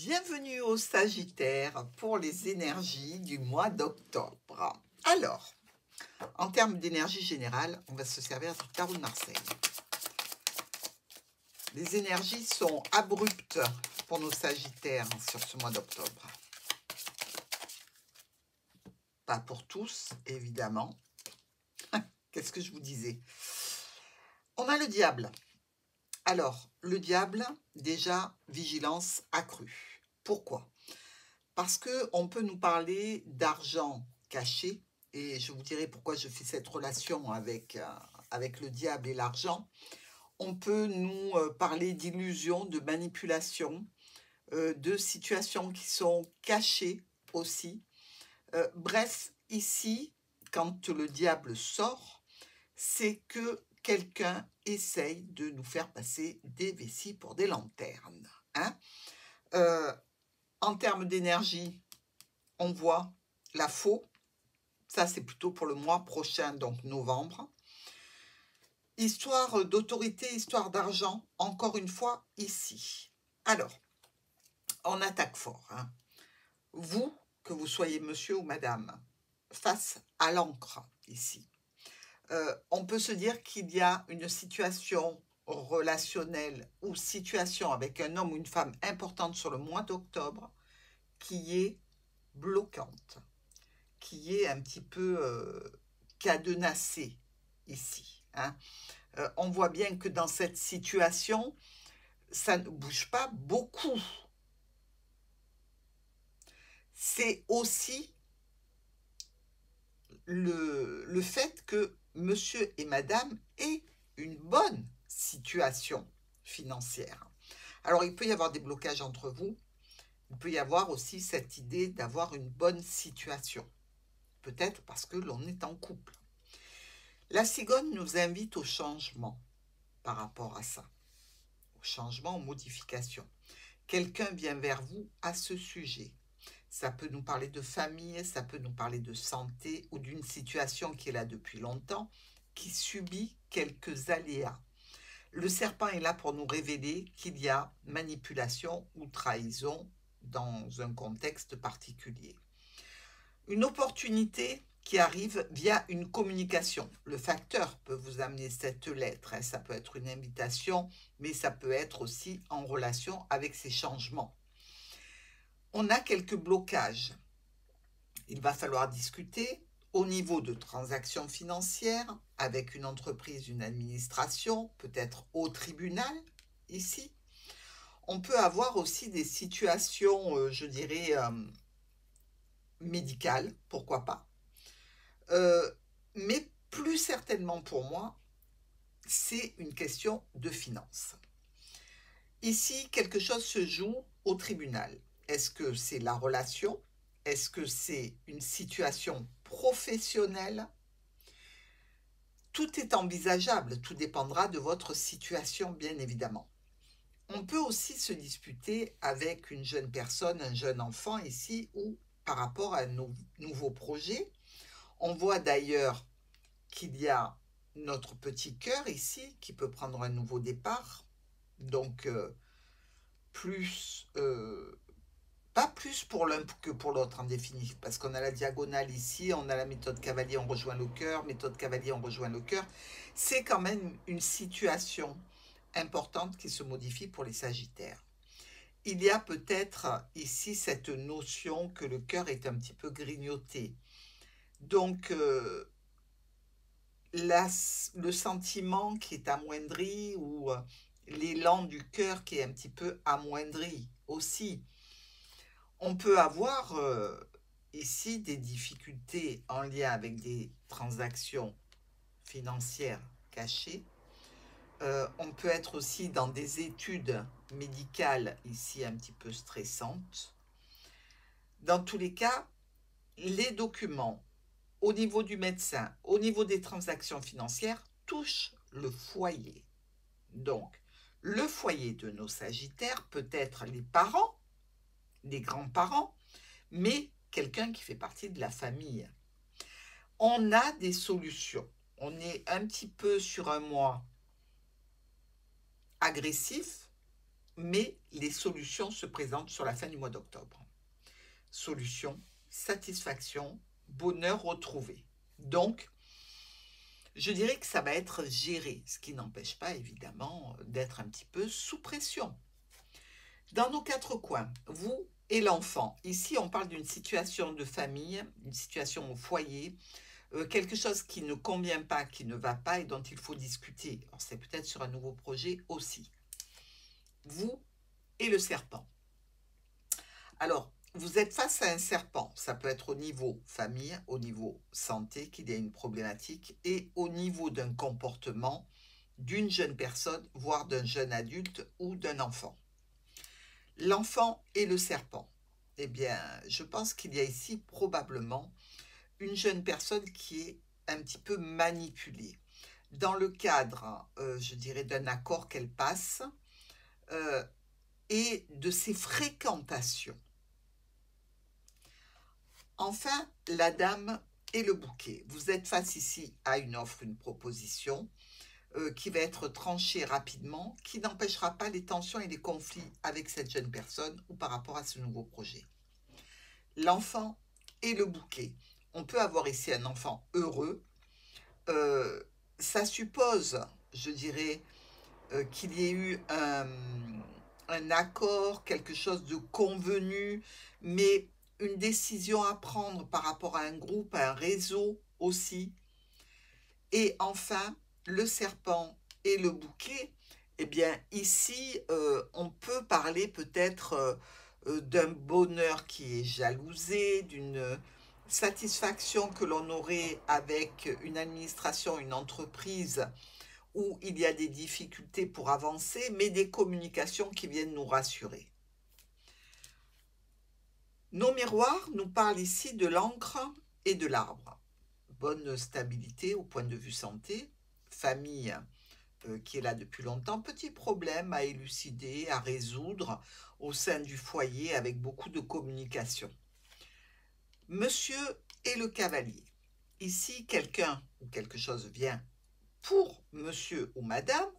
Bienvenue au Sagittaire pour les énergies du mois d'octobre. Alors, en termes d'énergie générale, on va se servir du tarot de Marseille. Les énergies sont abruptes pour nos Sagittaires sur ce mois d'octobre. Pas pour tous, évidemment. Qu'est-ce que je vous disais? On a le diable. Alors, le diable, déjà, vigilance accrue. Pourquoi? Parce qu'on peut nous parler d'argent caché, et je vous dirai pourquoi je fais cette relation avec le diable et l'argent. On peut nous parler d'illusions, de manipulation, de situations qui sont cachées aussi. Bref, ici, quand le diable sort, c'est que quelqu'un essaye de nous faire passer des vessies pour des lanternes. Hein. En termes d'énergie, on voit la faux. Ça, c'est plutôt pour le mois prochain, donc novembre. Histoire d'autorité, histoire d'argent, encore une fois, ici. Alors, on attaque fort. Hein. Vous, que vous soyez monsieur ou madame, face à l'encre, ici. On peut se dire qu'il y a une situation relationnelle ou situation avec un homme ou une femme importante sur le mois d'octobre qui est bloquante, qui est un petit peu cadenassée ici. Hein. On voit bien que dans cette situation, ça ne bouge pas beaucoup. C'est aussi le fait que monsieur et madame aient une bonne situation financière. Alors, il peut y avoir des blocages entre vous. Il peut y avoir aussi cette idée d'avoir une bonne situation. Peut-être parce que l'on est en couple. La cigogne nous invite au changement par rapport à ça. Au changement, aux modifications. Quelqu'un vient vers vous à ce sujet. Ça peut nous parler de famille, ça peut nous parler de santé ou d'une situation qui est là depuis longtemps, qui subit quelques aléas. Le serpent est là pour nous révéler qu'il y a manipulation ou trahison dans un contexte particulier. Une opportunité qui arrive via une communication. Le facteur peut vous amener cette lettre. Hein. Ça peut être une invitation, mais ça peut être aussi en relation avec ces changements. On a quelques blocages. Il va falloir discuter au niveau de transactions financières avec une entreprise, une administration, peut-être au tribunal, ici. On peut avoir aussi des situations, je dirais, médicales, pourquoi pas. Mais plus certainement pour moi, c'est une question de finances. Ici, quelque chose se joue au tribunal. Est-ce que c'est la relation? Est-ce que c'est une situation professionnelle? Tout est envisageable, tout dépendra de votre situation, bien évidemment. On peut aussi se disputer avec une jeune personne, un jeune enfant ici, ou par rapport à nos nouveaux projets. On voit d'ailleurs qu'il y a notre petit cœur ici qui peut prendre un nouveau départ. Donc, pas plus pour l'un que pour l'autre en définitive, parce qu'on a la diagonale ici, on a la méthode cavalier, on rejoint le cœur, méthode cavalier, on rejoint le cœur. C'est quand même une situation importante qui se modifie pour les Sagittaires. Il y a peut-être ici cette notion que le cœur est un petit peu grignoté. Donc, le sentiment qui est amoindri ou l'élan du cœur qui est un petit peu amoindri aussi. On peut avoir ici des difficultés en lien avec des transactions financières cachées. On peut être aussi dans des études médicales ici un petit peu stressantes. Dans tous les cas, les documents au niveau du médecin, au niveau des transactions financières, touchent le foyer. Donc, le foyer de nos Sagittaires peut être les parents, les grands-parents, mais quelqu'un qui fait partie de la famille. On a des solutions. On est un petit peu sur un mois agressif, mais les solutions se présentent sur la fin du mois d'octobre. Solution, satisfaction, bonheur retrouvé. Donc, je dirais que ça va être géré, ce qui n'empêche pas évidemment d'être un petit peu sous pression. Dans nos quatre coins, vous et l'enfant, ici on parle d'une situation de famille, une situation au foyer, quelque chose qui ne convient pas, qui ne va pas et dont il faut discuter. C'est peut-être sur un nouveau projet aussi. Vous et le serpent. Alors, vous êtes face à un serpent. Ça peut être au niveau famille, au niveau santé, qu'il y a une problématique, et au niveau d'un comportement d'une jeune personne, voire d'un jeune adulte ou d'un enfant. L'enfant et le serpent. Eh bien, je pense qu'il y a ici probablement une jeune personne qui est un petit peu manipulée. Dans le cadre, je dirais, d'un accord qu'elle passe et de ses fréquentations. Enfin, la dame et le bouquet. Vous êtes face ici à une offre, une proposition qui va être tranchée rapidement, qui n'empêchera pas les tensions et les conflits avec cette jeune personne ou par rapport à ce nouveau projet. L'enfant et le bouquet. On peut avoir ici un enfant heureux. Ça suppose, je dirais, qu'il y ait eu un accord, quelque chose de convenu, mais une décision à prendre par rapport à un groupe, à un réseau aussi. Et enfin, le serpent et le bouquet, eh bien ici, on peut parler peut-être d'un bonheur qui est jalousé, d'une satisfaction que l'on aurait avec une administration, une entreprise où il y a des difficultés pour avancer, mais des communications qui viennent nous rassurer. Nos miroirs nous parlent ici de l'encre et de l'arbre. Bonne stabilité au point de vue santé, famille qui est là depuis longtemps, petit problème à élucider, à résoudre au sein du foyer avec beaucoup de communication. Monsieur et le cavalier. Ici, quelqu'un ou quelque chose vient pour monsieur ou madame.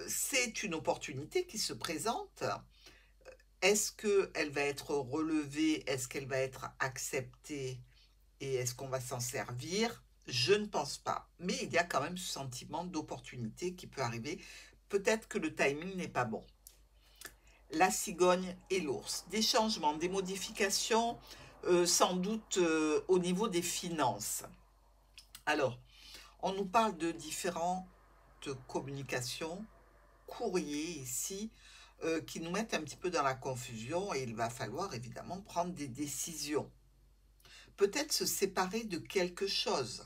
C'est une opportunité qui se présente. Est-ce qu'elle va être relevée? Est-ce qu'elle va être acceptée? Et est-ce qu'on va s'en servir? Je ne pense pas. Mais il y a quand même ce sentiment d'opportunité qui peut arriver. Peut-être que le timing n'est pas bon. La cigogne et l'ours. Des changements, des modifications, sans doute au niveau des finances. Alors, on nous parle de différentes communications, courriers ici, qui nous mettent un petit peu dans la confusion et il va falloir évidemment prendre des décisions. Peut-être se séparer de quelque chose.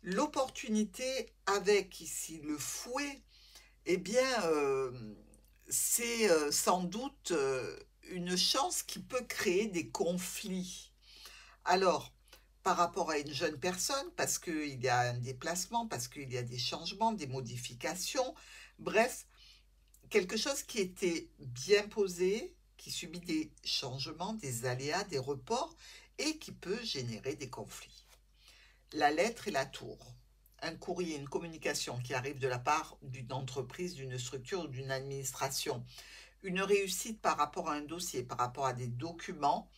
L'opportunité avec ici le fouet, eh bien, c'est sans doute une chance qui peut créer des conflits. Alors, par rapport à une jeune personne, parce qu'il y a un déplacement, parce qu'il y a des changements, des modifications, bref, quelque chose qui était bien posé, qui subit des changements, des aléas, des reports et qui peut générer des conflits. La lettre et la tour. Un courrier, une communication qui arrive de la part d'une entreprise, d'une structure ou d'une administration. Une réussite par rapport à un dossier, par rapport à des documents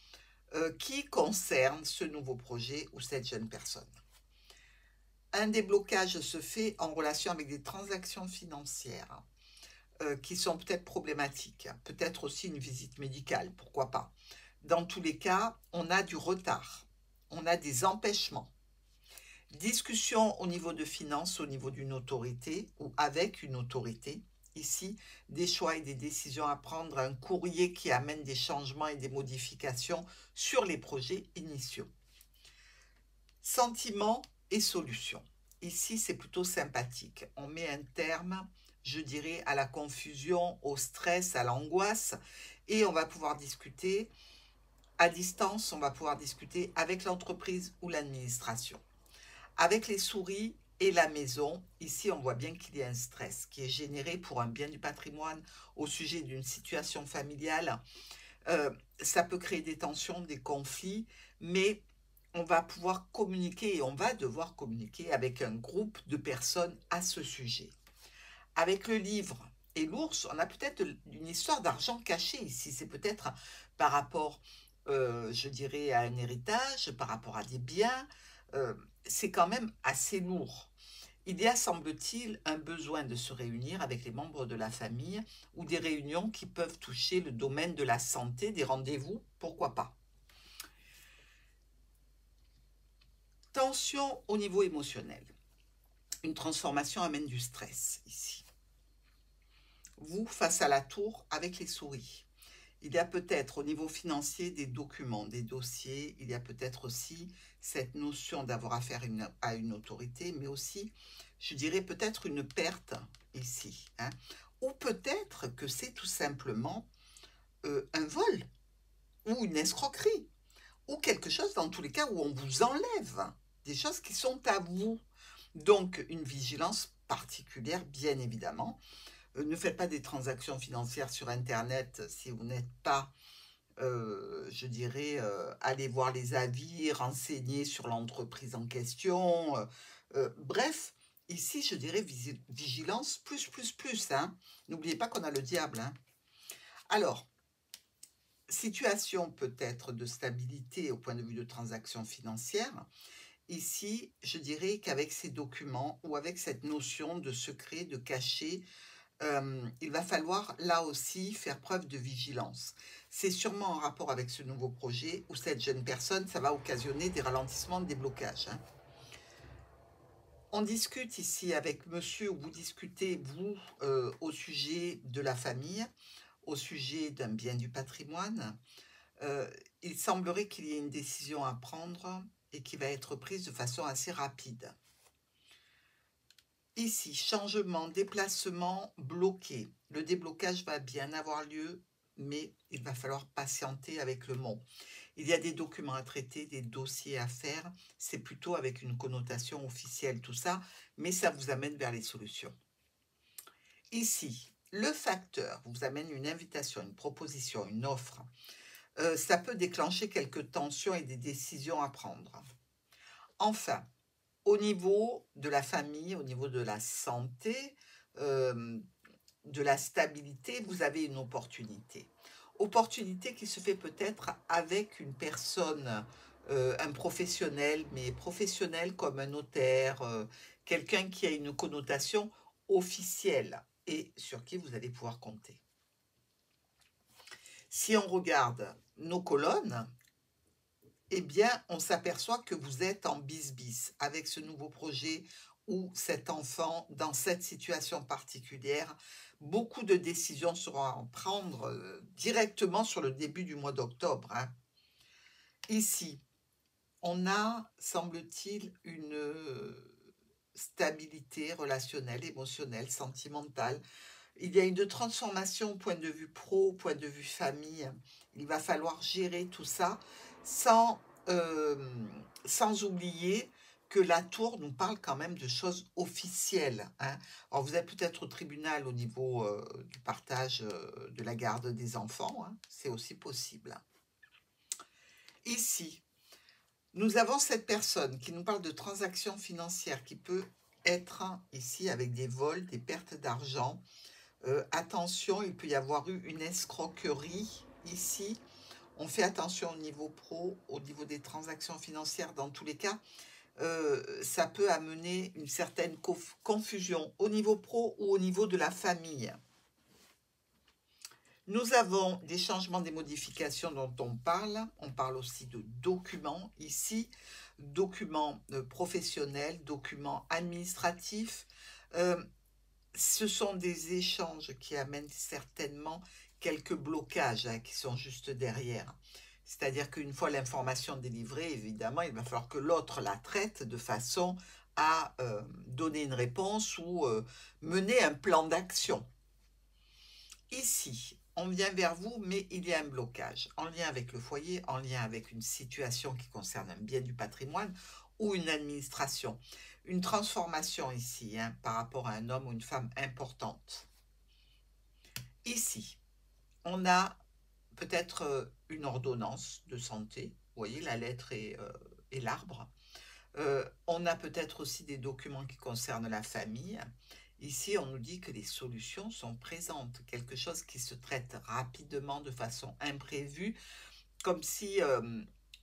qui concernent ce nouveau projet ou cette jeune personne. Un déblocage se fait en relation avec des transactions financières qui sont peut-être problématiques, peut-être aussi une visite médicale, pourquoi pas. Dans tous les cas, on a du retard, on a des empêchements. Discussion au niveau de finances, au niveau d'une autorité ou avec une autorité. Ici, des choix et des décisions à prendre, un courrier qui amène des changements et des modifications sur les projets initiaux. Sentiments et solutions. Ici, c'est plutôt sympathique. On met un terme, je dirais, à la confusion, au stress, à l'angoisse, et on va pouvoir discuter à distance, on va pouvoir discuter avec l'entreprise ou l'administration. Avec les souris et la maison, ici on voit bien qu'il y a un stress qui est généré pour un bien du patrimoine au sujet d'une situation familiale. Ça peut créer des tensions, des conflits, mais on va pouvoir communiquer et on va devoir communiquer avec un groupe de personnes à ce sujet. Avec le livre Et l'ours, on a peut-être une histoire d'argent caché ici. C'est peut-être par rapport, je dirais, à un héritage, par rapport à des biens. Euh, c'est quand même assez lourd. Il y a, semble-t-il, un besoin de se réunir avec les membres de la famille ou des réunions qui peuvent toucher le domaine de la santé, des rendez-vous, pourquoi pas. Tension au niveau émotionnel. Une transformation amène du stress ici. Vous, face à la tour, avec les souris. Il y a peut-être au niveau financier des documents, des dossiers, il y a peut-être aussi cette notion d'avoir affaire à une autorité, mais aussi, je dirais peut-être une perte ici. Hein. Ou peut-être que c'est tout simplement un vol ou une escroquerie ou quelque chose dans tous les cas où on vous enlève des choses qui sont à vous. Donc une vigilance particulière, bien évidemment. Ne faites pas des transactions financières sur Internet si vous n'êtes pas, je dirais, allez voir les avis, renseigner sur l'entreprise en question. Bref, ici, je dirais vigilance plus. Hein. N'oubliez pas qu'on a le diable. Hein. Alors, situation peut-être de stabilité au point de vue de transactions financières. Ici, je dirais qu'avec ces documents ou avec cette notion de secret, de cachet, il va falloir là aussi faire preuve de vigilance. C'est sûrement en rapport avec ce nouveau projet où cette jeune personne, ça va occasionner des ralentissements, des blocages. Hein. On discute ici avec monsieur, ou vous discutez, vous, au sujet de la famille, au sujet d'un bien du patrimoine. Il semblerait qu'il y ait une décision à prendre et qui va être prise de façon assez rapide. Ici, changement, déplacement, bloqué. Le déblocage va bien avoir lieu, mais il va falloir patienter avec le mot. Il y a des documents à traiter, des dossiers à faire. C'est plutôt avec une connotation officielle tout ça, mais ça vous amène vers les solutions. Ici, le facteur vous amène une invitation, une proposition, une offre. Ça peut déclencher quelques tensions et des décisions à prendre. Enfin, au niveau de la famille, au niveau de la santé, de la stabilité, vous avez une opportunité. Opportunité qui se fait peut-être avec une personne, un professionnel, mais professionnel comme un notaire, quelqu'un qui a une connotation officielle et sur qui vous allez pouvoir compter. Si on regarde nos colonnes, eh bien, on s'aperçoit que vous êtes en bis-bis avec ce nouveau projet ou cet enfant dans cette situation particulière. Beaucoup de décisions seront à prendre directement sur le début du mois d'octobre. Hein. Ici, on a, semble-t-il, une stabilité relationnelle, émotionnelle, sentimentale. Il y a une transformation au point de vue pro, au point de vue famille. Il va falloir gérer tout ça sans, sans oublier que la tour nous parle quand même de choses officielles. Hein. Alors vous êtes peut-être au tribunal au niveau du partage de la garde des enfants. Hein. C'est aussi possible. Ici, nous avons cette personne qui nous parle de transactions financières qui peut être ici avec des vols, des pertes d'argent. Attention, il peut y avoir eu une escroquerie ici. On fait attention au niveau pro, au niveau des transactions financières. Dans tous les cas, ça peut amener une certaine confusion au niveau pro ou au niveau de la famille. Nous avons des changements, des modifications dont on parle. On parle aussi de documents ici, documents professionnels, documents administratifs. Ce sont des échanges qui amènent certainement quelques blocages hein, qui sont juste derrière. C'est-à-dire qu'une fois l'information délivrée, évidemment, il va falloir que l'autre la traite de façon à donner une réponse ou mener un plan d'action. Ici, on vient vers vous, mais il y a un blocage en lien avec le foyer, en lien avec une situation qui concerne un bien du patrimoine ou une administration. Une transformation ici hein, par rapport à un homme ou une femme importante. Ici, on a peut-être une ordonnance de santé. Vous voyez, la lettre et l'arbre. On a peut-être aussi des documents qui concernent la famille. Ici, on nous dit que les solutions sont présentes, quelque chose qui se traite rapidement, de façon imprévue, comme si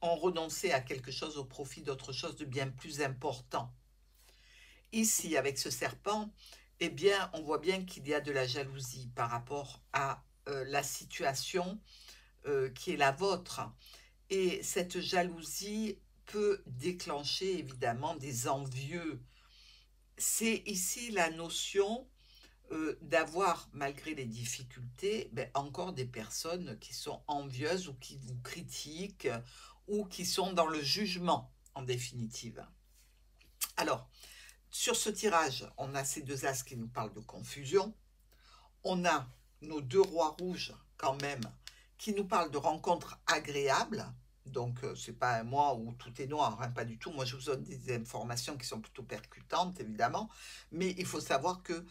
on renonçait à quelque chose au profit d'autre chose de bien plus important. Ici, avec ce serpent, eh bien, on voit bien qu'il y a de la jalousie par rapport à la situation qui est la vôtre. Et cette jalousie peut déclencher évidemment des envieux. C'est ici la notion d'avoir, malgré les difficultés, ben, encore des personnes qui sont envieuses ou qui vous critiquent ou qui sont dans le jugement, en définitive. Alors, sur ce tirage, on a ces deux as qui nous parlent de confusion. On a nos deux rois rouges, quand même, qui nous parlent de rencontres agréables. Donc, ce n'est pas un mois où tout est noir, hein, pas du tout. Moi, je vous donne des informations qui sont plutôt percutantes, évidemment. Mais il faut savoir que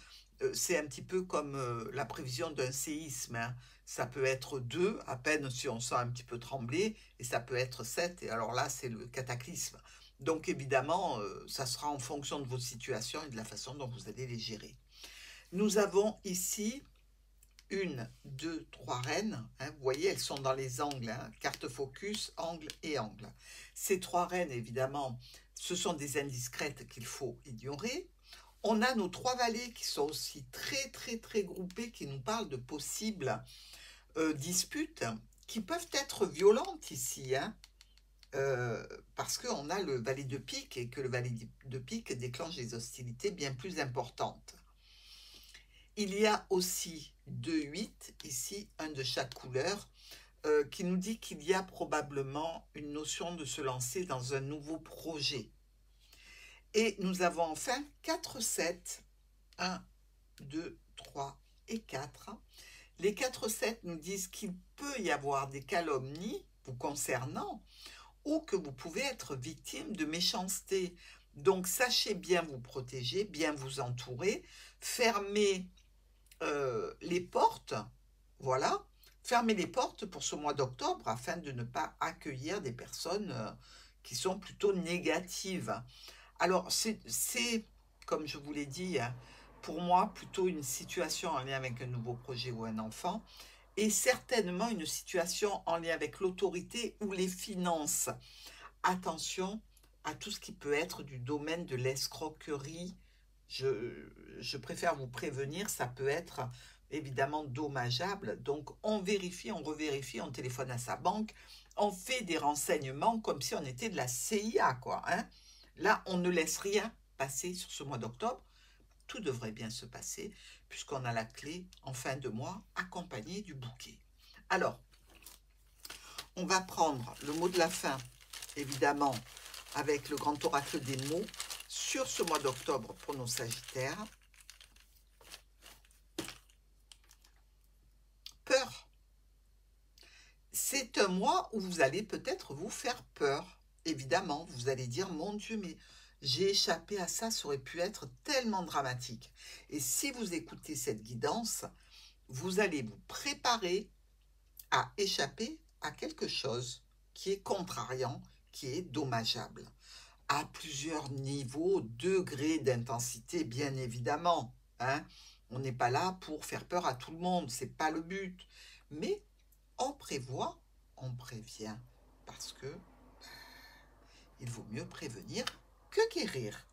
c'est un petit peu comme la prévision d'un séisme, hein. Ça peut être 2, à peine si on sent un petit peu trembler, et ça peut être 7, et alors là, c'est le cataclysme. Donc, évidemment, ça sera en fonction de votre situation et de la façon dont vous allez les gérer. Nous avons ici 1, 2, 3 reines, hein, vous voyez, elles sont dans les angles, hein, carte focus, angle et angle. Ces 3 reines, évidemment, ce sont des indiscrètes qu'il faut ignorer. On a nos 3 valets qui sont aussi très groupés, qui nous parlent de possibles disputes qui peuvent être violentes ici, hein, parce qu'on a le valet de pique et que le valet de pique déclenche des hostilités bien plus importantes. Il y a aussi 2, 8, ici, un de chaque couleur, qui nous dit qu'il y a probablement une notion de se lancer dans un nouveau projet. Et nous avons enfin 4, 7, 1, 2, 3 et 4. Les 4, 7 nous disent qu'il peut y avoir des calomnies vous concernant ou que vous pouvez être victime de méchanceté. Donc, sachez bien vous protéger, bien vous entourer, fermez les portes, voilà, fermez les portes pour ce mois d'octobre afin de ne pas accueillir des personnes qui sont plutôt négatives. Alors, c'est comme je vous l'ai dit, hein, pour moi, plutôt une situation en lien avec un nouveau projet ou un enfant, et certainement une situation en lien avec l'autorité ou les finances. Attention à tout ce qui peut être du domaine de l'escroquerie. Je préfère vous prévenir, ça peut être évidemment dommageable. Donc, on vérifie, on revérifie, on téléphone à sa banque, on fait des renseignements comme si on était de la CIA, quoi, hein. Là, on ne laisse rien passer sur ce mois d'octobre. Tout devrait bien se passer puisqu'on a la clé en fin de mois accompagnée du bouquet. Alors, on va prendre le mot de la fin, évidemment, avec le grand oracle des mots sur ce mois d'octobre pour nos Sagittaires. Peur. C'est un mois où vous allez peut-être vous faire peur. Évidemment, vous allez dire, mon Dieu, mais j'ai échappé à ça, ça aurait pu être tellement dramatique. Et si vous écoutez cette guidance, vous allez vous préparer à échapper à quelque chose qui est contrariant, qui est dommageable. À plusieurs niveaux, degrés d'intensité, bien évidemment, hein. On n'est pas là pour faire peur à tout le monde, c'est pas le but. Mais on prévoit, on prévient, parce que il vaut mieux prévenir que guérir.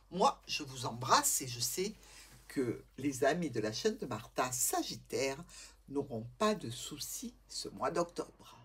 Moi, je vous embrasse et je sais que les amis de la chaîne de Martha Sagittaire n'auront pas de soucis ce mois d'octobre.